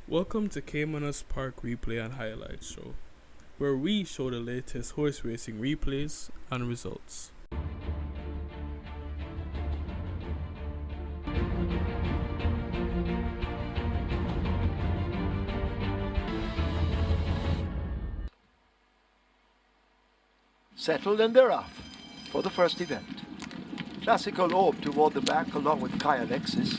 Welcome to Caymanas Park Replay and Highlights Show, where we show the latest horse racing replays and results. Settled and they're off for the first event. Classical Orb toward the back along with Kai Alexis.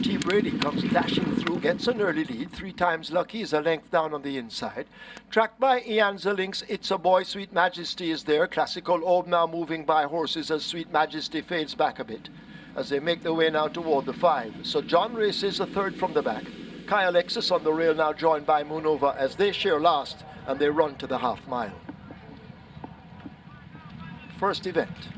T. Brady comes dashing through, gets an early lead. 3 times Lucky is a length down on the inside. Tracked by Ianza Lynx, It's a Boy, Sweet Majesty is there. Classical Orb now moving by horses as Sweet Majesty fades back a bit as they make their way now toward the 5. So John races a third from the back. Kai Alexis on the rail now joined by Moonova as they share last and they run to the half mile. First event,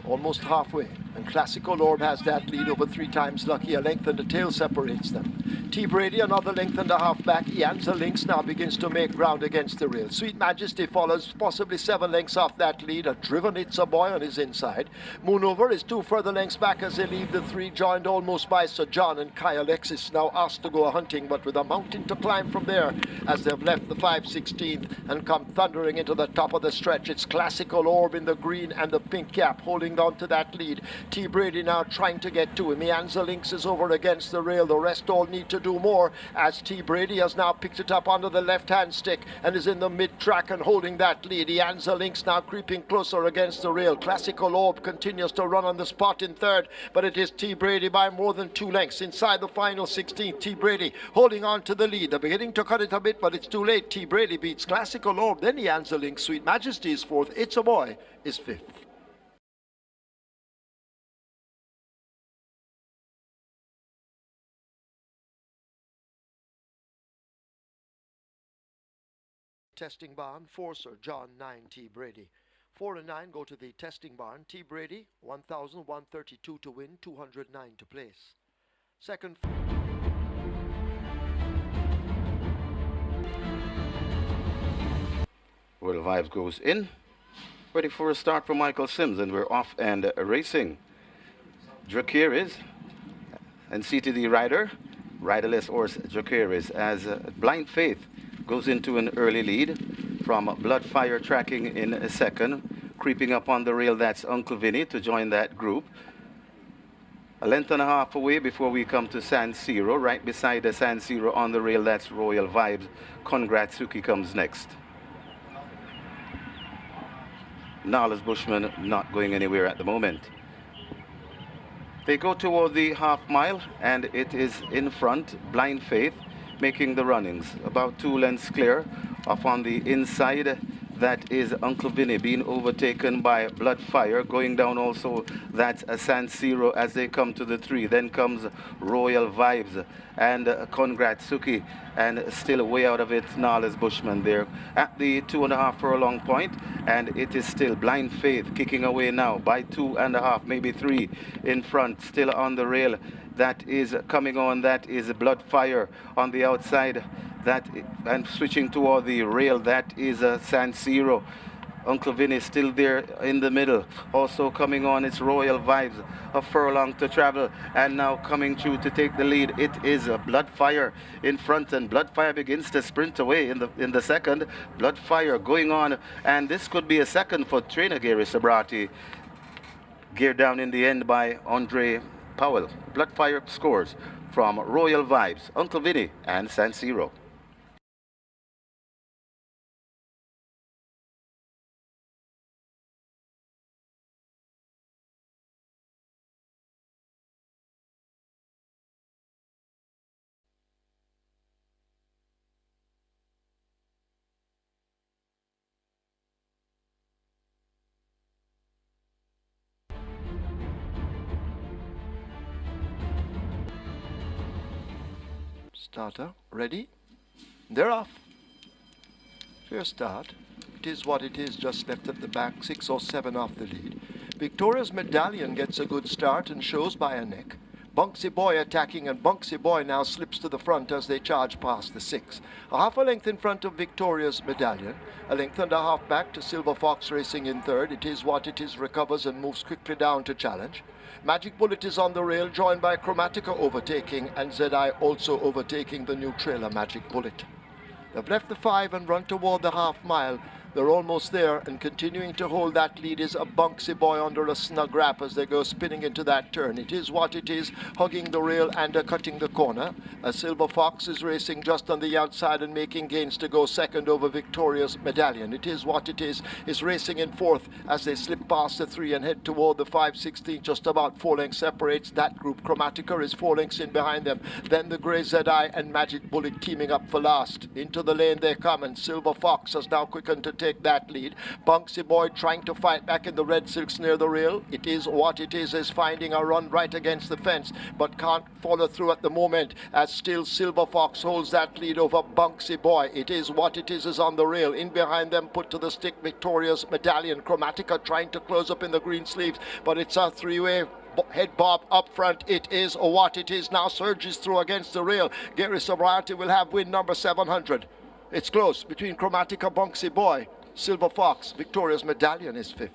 almost halfway, and Classical Orb has that lead over 3 times Lucky. A length and the tail separates them. T. Brady another length and a half back. Ianza Lynx now begins to make ground against the rail. Sweet Majesty follows, possibly 7 lengths off that lead. A driven It's a Boy on his inside. Moonover is 2 further lengths back as they leave the 3, joined almost by Sir John and Kai Alexis now asked to go hunting, but with a mountain to climb from there as they've left the 5/16th and come thundering into the top of the stretch. It's Classical Orb in the green and the pink cap holding on to that lead. T. Brady now trying to get to him. Ianza Lynx is over against the rail. The rest all need to do more as T. Brady has now picked it up under the left-hand stick and is in the mid-track and holding that lead. Ianza Lynx now creeping closer against the rail. Classical Orb continues to run on the spot in third, but it is T. Brady by more than 2 lengths. Inside the final 16th, T. Brady holding on to the lead. They're beginning to cut it a bit, but it's too late. T. Brady beats Classical Orb, then Ianza Lynx. Sweet Majesty is 4th. It's a Boy is 5th. Testing barn, 4 Sir John.8 T. Brady. 4 and 9 go to the testing barn. T. Brady, 1,132 to win, 209 to place. Second. Well, Vibes goes in. Ready for a start for Michael Sims, and we're off and racing. Dracaris and CTD rider, riderless horse Dracaris, as Blind Faith goes into an early lead from Bloodfire tracking in a second. Creeping up on the rail, that's Uncle Vinny to join that group. A length and a half away before we come to San Siro. Right beside the San Siro on the rail, that's Royal Vibes. Kongratsuki comes next. Nala's Bushman not going anywhere at the moment. They go toward the half mile and it is in front, Blind Faith making the runnings. About 2 lengths clear. Off on the inside, that is Uncle Vinny being overtaken by Bloodfire. Going down also, that's a San Siro as they come to the 3. Then comes Royal Vibes and Kongratsuki, and still way out of it, Nala's Bushman there at the 2.5 furlong point, and it is still Blind Faith kicking away now by 2.5, maybe 3 in front, still on the rail. That is coming on, that is Bloodfire on the outside. That and switching toward the rail, that is a San Siro. Uncle Vinny still there in the middle. Also coming on, it's Royal Vibes, a furlong to travel, and now coming through to take the lead. It is a Bloodfire in front, and Bloodfire begins to sprint away in the second. Bloodfire going on, and this could be a second for trainer Gary Sabrati. Geared down in the end by Andre Powell. Bloodfire scores from Royal Vibes, Uncle Vinny, and San Siro. Starter, ready? They're off. Fair start. It is what it is, just left at the back, 6 or 7 off the lead. Victoria's Medallion gets a good start and shows by a neck. Bunksy Boy attacking, and Bunksy Boy now slips to the front as they charge past the 6. A half a length in front of Victoria's Medallion. A length and a half back to Silver Fox racing in third. It is what it is, recovers and moves quickly down to challenge. Magic Bullet is on the rail, joined by Chromatica overtaking, and ZI also overtaking the new trailer Magic Bullet. They've left the 5 and run toward the half mile. They're almost there, and continuing to hold that lead is a Bunksy Boy under a snug wrap as they go spinning into that turn. It is what it is, hugging the rail and cutting the corner. A Silver Fox is racing just on the outside and making gains to go second over Victoria's Medallion. It is what it is racing in fourth as they slip past the 3 and head toward the 5:16. Just about 4 lengths separates that group. Chromatica is 4 lengths in behind them. Then the Grey ZI and Magic Bullet teaming up for last. Into the lane they come, and Silver Fox has now quickened to take that lead. Bunksy Boy trying to fight back in the red silks near the rail. It is what it is finding a run right against the fence, but can't follow through at the moment, as still Silver Fox holds that lead over Bunksy Boy. It is what it is on the rail. In behind them, put to the stick, Victoria's Medallion. Chromatica trying to close up in the green sleeves, but it's a three-way head bob up front. It is what it is now, surges through against the rail. Gary Sobriety will have win number 700. It's close between Chromatica, Bunksy Boy, Silver Fox. Victoria's Medallion is 5th.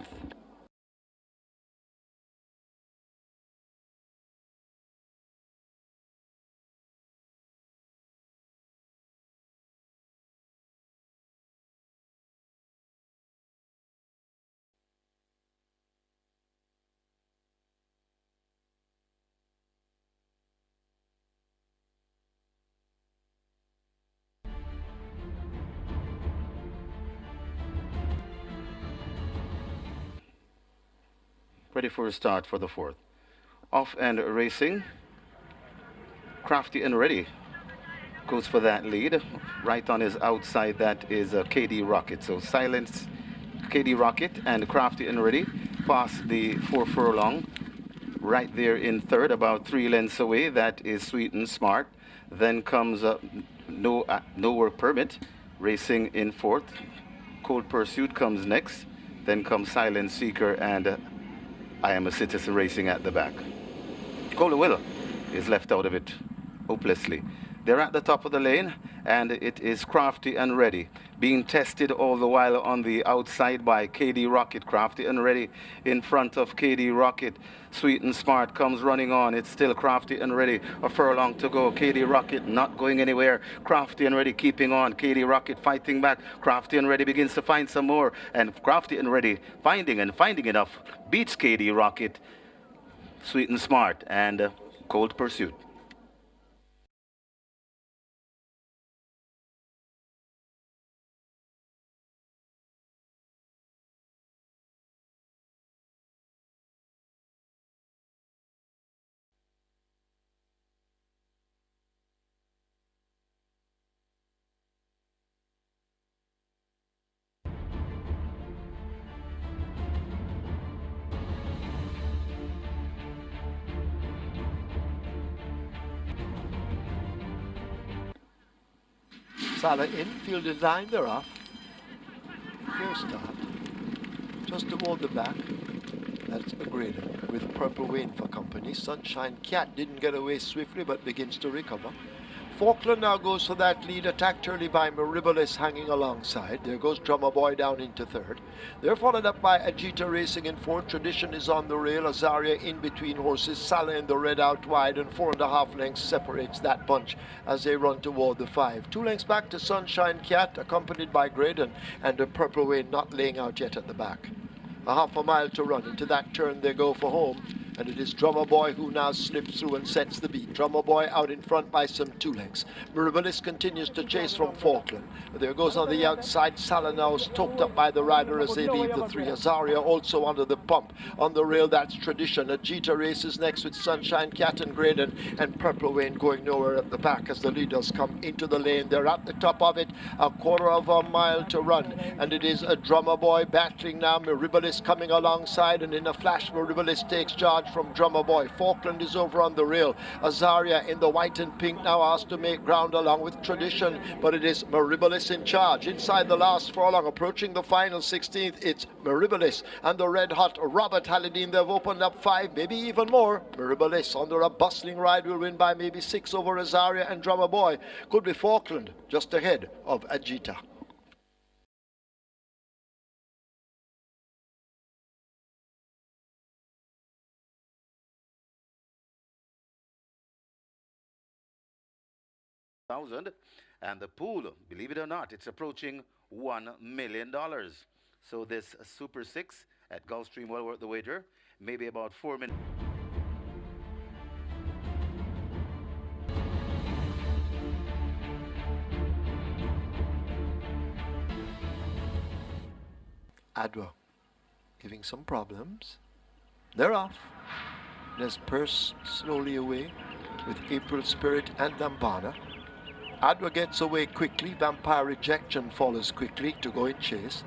Ready for a start for the 4th. Off and racing. Crafty and Ready goes for that lead. Right on his outside, that is KD Rocket. So Silence, KD Rocket, and Crafty and Ready past the 4 furlong. Right there in third, about 3 lengths away, that is Sweet and Smart. Then comes No Work Permit racing in fourth. Cold Pursuit comes next. Then comes Silent Seeker and I Am a Citizen racing at the back. Cola Will is left out of it hopelessly. They're at the top of the lane, and it is Crafty and Ready, being tested all the while on the outside by KD Rocket. Crafty and Ready in front of KD Rocket. Sweet and Smart comes running on. It's still Crafty and Ready. A furlong to go. KD Rocket not going anywhere. Crafty and Ready keeping on. KD Rocket fighting back. Crafty and Ready begins to find some more. And Crafty and Ready finding enough. Beats KD Rocket, Sweet and Smart, and Cold Pursuit. Salah in, field is line, they're off. Fair start. Just toward the back. That's a grader with Purple Wayne for company. Sunshine Cat didn't get away swiftly but begins to recover. Falkland now goes for that lead, attacked early by Maribalis hanging alongside. There goes Drummer Boy down into third. They're followed up by Ajita racing in fourth. Tradition is on the rail. Azaria in between horses. Salah in the red out wide, and 4.5 lengths separates that bunch as they run toward the 5. 2 lengths back to Sunshine Cat, accompanied by Graydon, and the Purple Wayne not laying out yet at the back. A half a mile to run. Into that turn they go for home. And it is Drummer Boy who now slips through and sets the beat. Drummer Boy out in front by some 2 lengths. Maribalis continues to chase from Falkland. There goes on the outside. Salah now stoked up by the rider as they leave the 3. Azaria also under the pump. On the rail, that's Tradition. Ajita races next with Sunshine Cat and Graydon, and Purple Wayne going nowhere at the back as the leaders come into the lane. They're at the top of it. A quarter of a mile to run. And it is a Drummer Boy battling now. Maribalis coming alongside, and in a flash Maribalis takes charge charge from Drummer Boy. Falkland is over on the rail. Azaria in the white and pink now asked to make ground along with Tradition, but it is Maribalis in charge. Inside the last furlong, approaching the final 16th, it's Maribalis and the red hot Robert Hallidine. They've opened up 5, maybe even more. Maribalis under a bustling ride will win by maybe 6 over Azaria and Drummer Boy. Could be Falkland just ahead of Ajita. And the pool, believe it or not, it's approaching $1 million. So this Super 6 at Gulfstream, well worth the wager, maybe about 4 minutes. Adwa giving some problems. They're off. There's Purse slowly away with April Spirit and Lambana. Adwa gets away quickly. Vampire Rejection follows quickly to go in chase.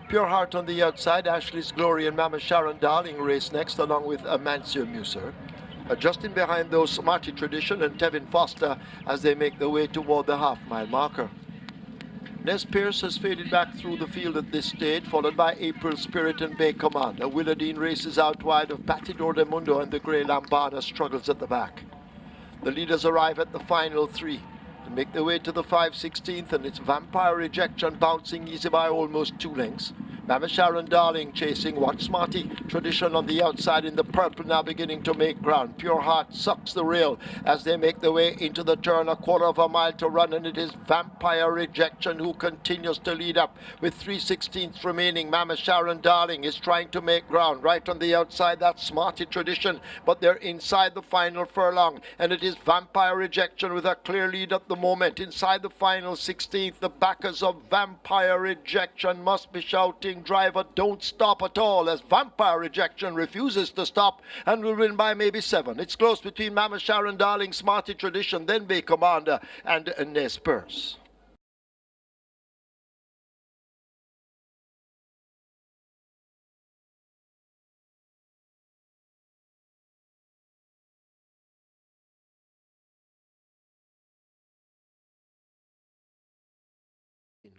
Pure Heart on the outside. Ashley's Glory and Mama Sharon Darling race next along with Amancio Muser. Just in behind those, Smarty Tradition and Tevin Foster as they make their way toward the half-mile marker. Nez Pierce has faded back through the field at this stage, followed by April Spirit and Bay Commander. Willardine races out wide of Batidor de Mundo, and the grey Lambana struggles at the back. The leaders arrive at the final 3 and make their way to the 5/16th, and it's Vampire Rejection bouncing easy by almost 2 lengths. Mama Sharon Darling chasing. Watch Smarty Tradition on the outside in the purple now beginning to make ground. Pure Heart sucks the rail as they make their way into the turn. A quarter of a mile to run, and it is Vampire Rejection who continues to lead up with 3/16 remaining. Mama Sharon Darling is trying to make ground right on the outside. That's Smarty Tradition, but they're inside the final furlong, and it is Vampire Rejection with a clear lead at the moment. Inside the final 16th, the backers of Vampire Rejection must be shouting, "Driver, don't stop at all," as Vampire Rejection refuses to stop and will win by maybe 7. It's close between Mama Sharon Darling, Smarty Tradition, then Bay Commander and Nez Perce.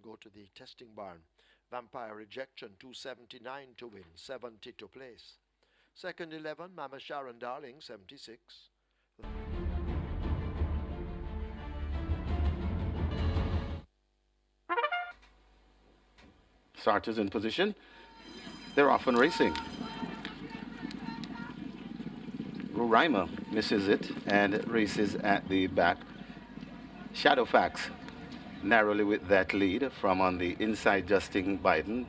Go to the testing barn. Vampire Rejection 279 to win, 70 to place. Second 11, Mama Sharon Darling 76. Starters in position. They're off and racing. Roraima misses it and races at the back. Shadowfax narrowly with that lead from on the inside Justin Biden.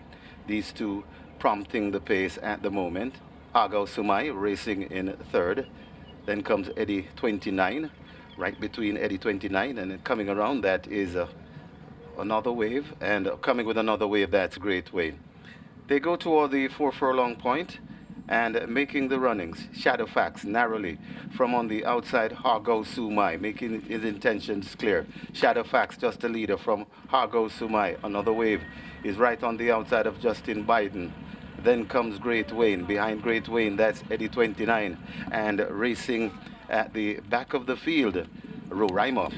These two prompting the pace at the moment. Agao Sumai racing in third. Then comes Eddie 29, right between Eddie 29 and coming around that is another wave, and coming with another wave, that's Great Wayne. They go toward the 4 furlong point and making the runnings. Shadowfax narrowly from on the outside, Hargo Sumai, making his intentions clear. Shadowfax just a leader from Hargo Sumai. Another wave is right on the outside of Justin Biden. Then comes Great Wayne. Behind Great Wayne, that's Eddie 29. And racing at the back of the field, Roraima.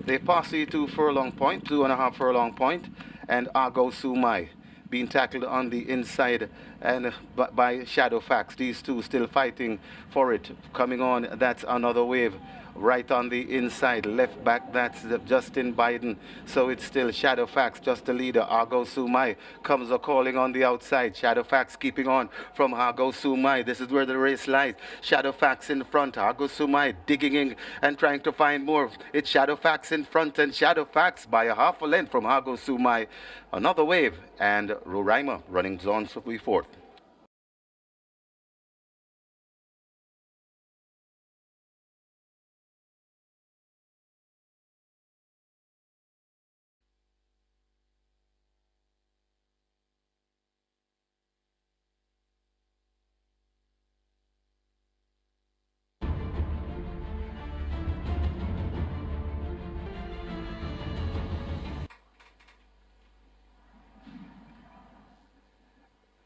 They pass the 2 furlong point, 2.5 furlong point, and Argo Sumai being tackled on the inside and by Shadowfax. These two still fighting for it. Coming on, that's another wave. Right on the inside, left back, that's Justin Biden. So it's still Shadowfax, just the leader. Argo Sumai comes a calling on the outside. Shadowfax keeping on from Argo Sumai. This is where the race lies. Shadowfax in front. Argo Sumai digging in and trying to find more. It's Shadowfax in front, and Shadowfax by a half a length from Argo Sumai. Another wave, and Roraima running on to be fourth.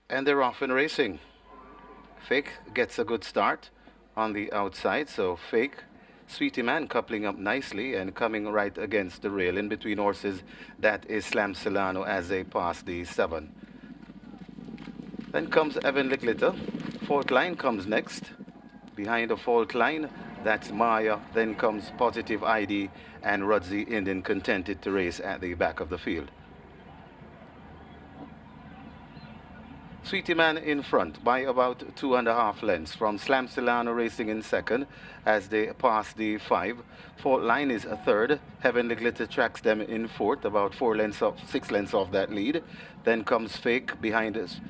And they're off and racing. Fake gets a good start on the outside, so Fake, Sweetie Man coupling up nicely and coming right against the rail in between horses. That is Slam Solano as they pass the 7. Then comes Heavenly Glitter. Fault Line comes next. Behind the Fault Line, that's Maya. Then comes Positive ID and Rudsy Indian contented to race at the back of the field. Sweetie Man in front by about 2.5 lengths from Slam Solano racing in second as they pass the 5. Fault Line is a third. Heavenly Glitter tracks them in fourth, about 6 lengths off that lead. Then comes Fake behind us.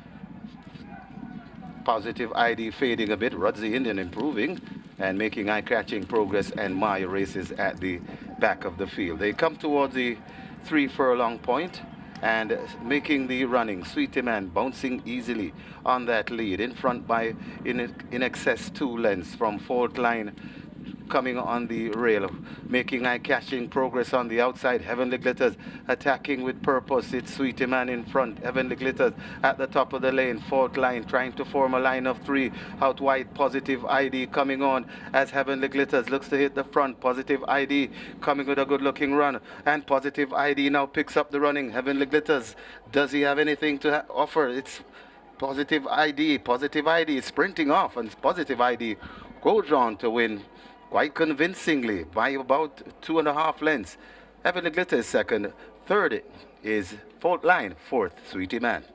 Positive ID fading a bit. Rudsy Indian improving and making eye-catching progress, and Maya races at the back of the field. They come towards the 3 furlong point and making the running. Sweetie Man bouncing easily on that lead in front by in excess 2 lengths from Fault Line coming on the rail, making eye-catching progress on the outside. Heavenly Glitters attacking with purpose. It's Sweetie Man in front. Heavenly Glitters at the top of the lane. Fault Line trying to form a line of 3. Out wide, Positive ID coming on as Heavenly Glitters looks to hit the front. Positive ID coming with a good-looking run, and Positive ID now picks up the running. Heavenly Glitters, does he have anything to offer? It's Positive ID. Positive ID is sprinting off, and Positive ID goes on to win quite convincingly by about 2.5 lengths. Heavenly Glitter is second. Third is Fault Line. Fourth, Sweetie Man.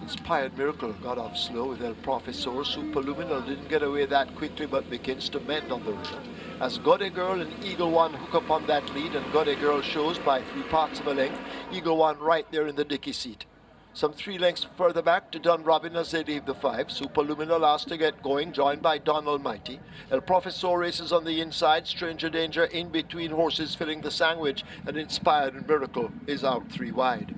Inspired Miracle got off slow with El Professor. Superluminal didn't get away that quickly but begins to mend on the rail. As Gode Girl and Eagle One hook up on that lead, and Gode Girl shows by 3 parts of a length. Eagle One right there in the dicky seat. Some 3 lengths further back to Don Robin as they leave the 5. Superluminal last to get going, joined by Don Almighty. El Professor races on the inside. Stranger Danger in between horses filling the sandwich, and Inspired Miracle is out 3 wide.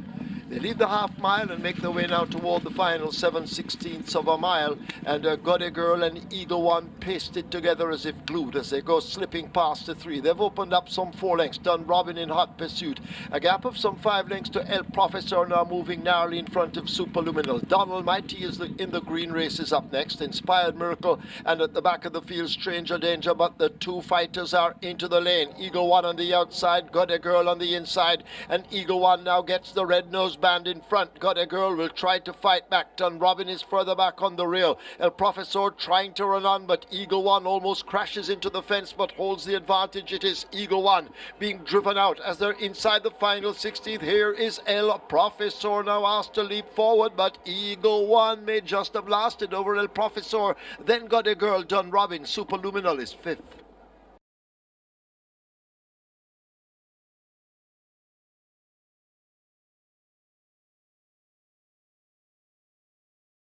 They leave the half mile and make their way now toward the final 7/16 of a mile, and Gode Girl and Eagle One pasted together as if glued as they go slipping past the 3. They've opened up some 4 lengths. Dun Robin in hot pursuit. A gap of some 5 lengths to El Professor, now moving narrowly in front of Superluminal. Don Almighty is in the green races up next. Inspired Miracle, and at the back of the field, Stranger Danger, but the 2 fighters are into the lane. Eagle One on the outside, Gode Girl on the inside, and Eagle One now gets the red nose band in front. Gode Girl will try to fight back. Dun Robin is further back on the rail. El Professor trying to run on, but Eagle One almost crashes into the fence but holds the advantage. It is Eagle One being driven out as they're inside the final 16th. Here is El Professor now asked to leap forward, but Eagle One may just have lasted over El Professor. Then Gode Girl, Dun Robin. Superluminal is 5th.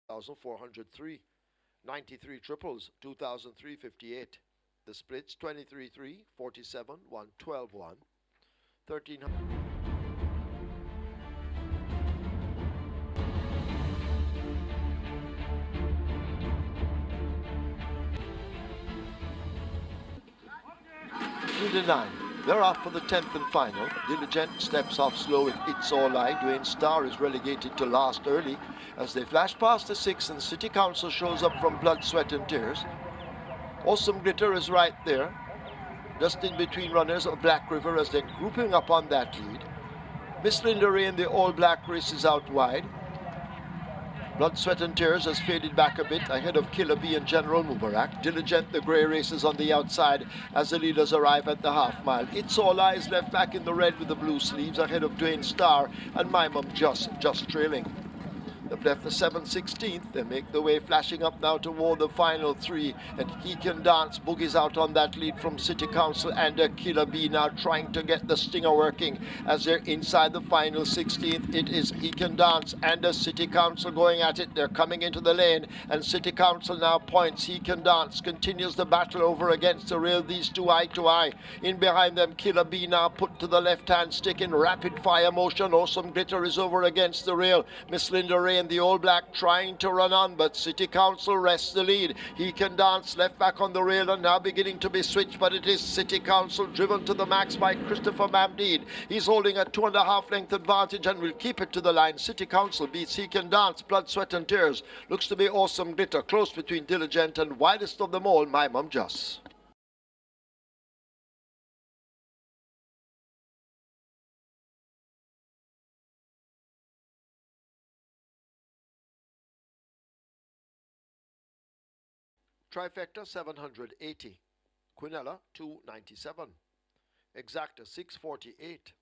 1,403, 93 triples, 2,358. The splits 23-3, 47, 1, 12, 1, 1,300. To the 9. They're off for the 10th and final. Diligent steps off slow with It's All I. Dwayne Starr is relegated to last early as they flash past the 6, and City Council shows up from Blood, Sweat and Tears. Awesome Glitter is right there, just in between runners of Black River as they're grouping up on that lead. Miss Linda Ray in the All Black races out wide. Blood, Sweat and Tears has faded back a bit ahead of Killer Bee and General Mubarak. Diligent, the grey races on the outside as the leaders arrive at the half mile. It's All Eyes left back in the red with the blue sleeves ahead of Dwayne Starr, and My Mum just trailing. They've left the 7/16th. They make the way flashing up now toward the final three. And He Can Dance boogies out on that lead from City Council and Killer B now trying to get the stinger working as they're inside the final 16th. It is He Can Dance and the City Council going at it. They're coming into the lane and City Council now points. He Can Dance continues the battle over against the rail. These two eye to eye. In behind them, Killer B now put to the left-hand stick in rapid fire motion. Awesome Glitter is over against the rail. Miss Linda Ray and the All Black trying to run on, but City Council rests the lead. He Can Dance left back on the rail and now beginning to be switched, but it is City Council driven to the max by Christopher Mamdeed. He's holding a 2.5 length advantage and will keep it to the line. City Council beats He Can Dance, Blood, Sweat and Tears. Looks to be Awesome Glitter, close between Diligent and widest of them all, My Mum Just. Trifecta 780, Quinella 297, Exacta 648.